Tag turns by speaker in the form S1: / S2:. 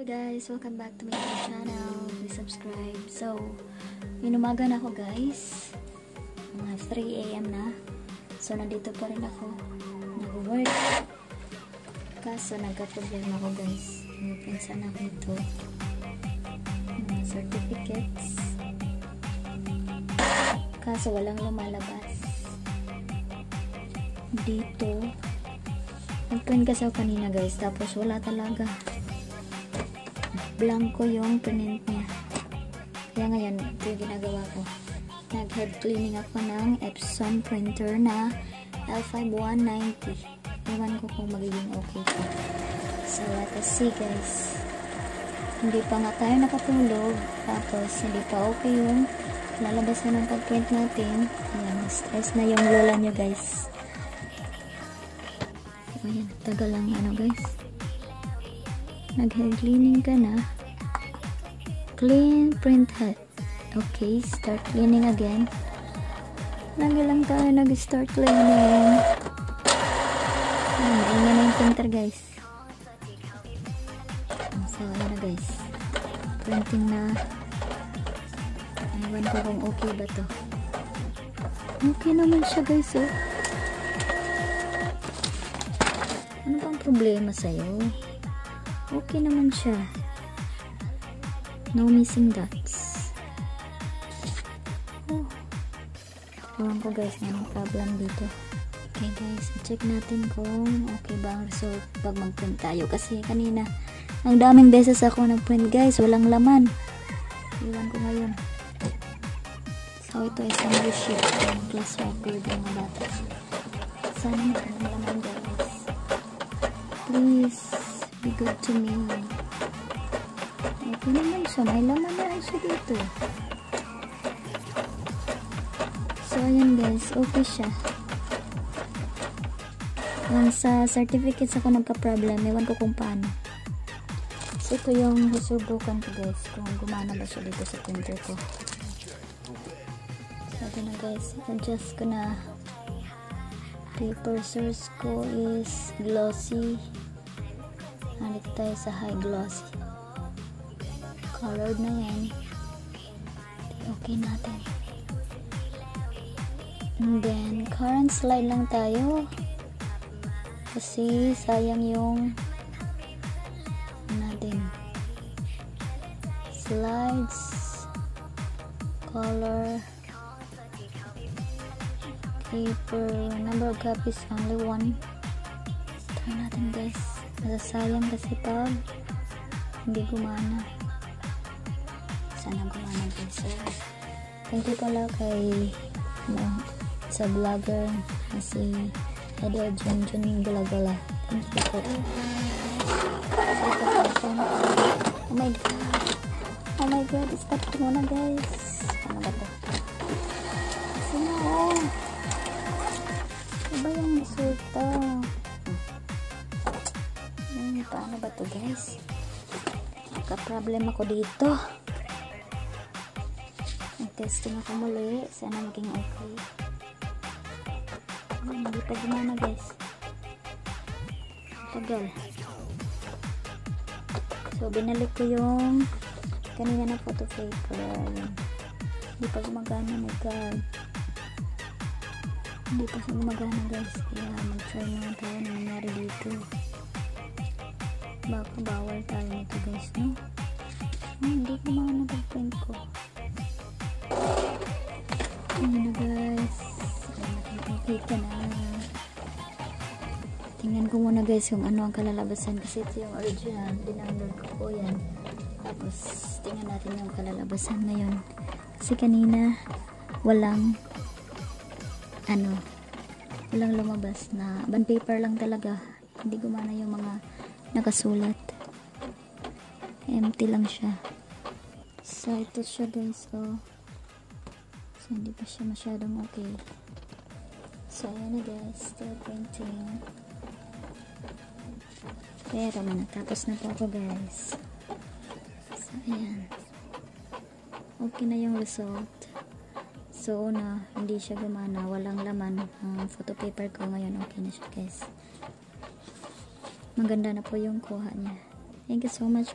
S1: guys, welcome back to my channel. Please subscribe. So, inumaga na ako guys. Mga 3 AM na. So, nandito pa rin ako. Nag-work. Kaso, nagka-problema ako guys. Pinsan ako ito. Mga certificates. Kaso, walang lumalabas. Dito. Nag-print kasi ako kanina guys. Tapos, wala talaga. Blanco yung print niya. Kaya ngayon, ito yung ginagawa ko. Nag-head cleaning ako ng Epson printer na L5190. Iwan ko kung magiging okay ko. So, let us see guys. Hindi pa nga tayo nakatulog. Tapos, hindi pa okay yung lalabasan ng pag-print natin. Ayan, stress na yung lola nyo guys. Ayan, tagal lang ano guys. Nag-head cleaning ka na. Clean print head. Okay, start cleaning again. Lagi lang tayo nag-start cleaning. Maingay na yung printer guys. So, ayan na guys. Printing na. Ewan ko kung okay ba to. Okay naman siya guys oh. Ano bang problema sa'yo? Okay naman siya. No missing dots. Oh. Ewan ko guys, may problem dito. Okay guys, check natin kung okay ba ang result pag mag-print tayo. Kasi kanina, ang daming beses ako nag-print guys, walang laman. Iwan ko ngayon. So ito ay summary sheet ng class record ng mga bata. Sana walang laman guys. Please. Be good to me. Okay naman siya. May laman na siya dito. So, ayan guys. Okay siya. Lang sa certificates ako nagka-problem. Ewan ko kung paano. So, ito yung susubukan ko guys. Kung gumana ba siya dito sa printer ko. So, ito na guys. Adjust ko na. Paper source ko is glossy. Nandito tayo sa high glossy. Colored na yan. Okay natin. And then, current slide lang tayo. Kasi, sayang yung natin. Slides. Color. Paper. Number of copies, only 1. Try natin guys. Masasayang kasi pag hindi gumana. Sana gumana din. So, thank you pala kay sa vlogger na si Edward Junjun Gulagala. Thank you po. Oh my god. Oh my god. Stop ko muna guys. Ano ba ito? Kasi na oh. Ano ba yung resulta? Paano ba to guys? Nagka-problem ako dito. Nag-testing ako muli. Sana maging okay. Hindi pa gumana guys. Tagal. So, binalik ko yung kanina na photo paper. Ayan. Hindi pa gumagana. My god. Hindi pa siya gumagana guys. Kaya mag-try naman tayo na nangyari dito. Baka bawal tayo nito guys, no? Hindi ko mga nag-print ko. Ayan na guys. Okay ka na. Tingnan ko muna guys kung ano ang kalalabasan. Kasi ito yung original. Dinunload ko po yan. Tapos, tingnan natin yung kalalabasan ngayon. Kasi kanina, walang lumabas na bond paper lang talaga. Hindi gumana yung mga nakasulat. Empty lang siya. So, ito siya guys. So, hindi pa siya masyadong okay. So, ayan na guys. Still printing. Pero, natapos na po ako guys. So, ayan. Okay na yung result. So, hindi siya gumana. Walang laman. Ang photo paper ko ngayon. Okay na siya guys. Maganda na po yung kuha niya. Thank you so much.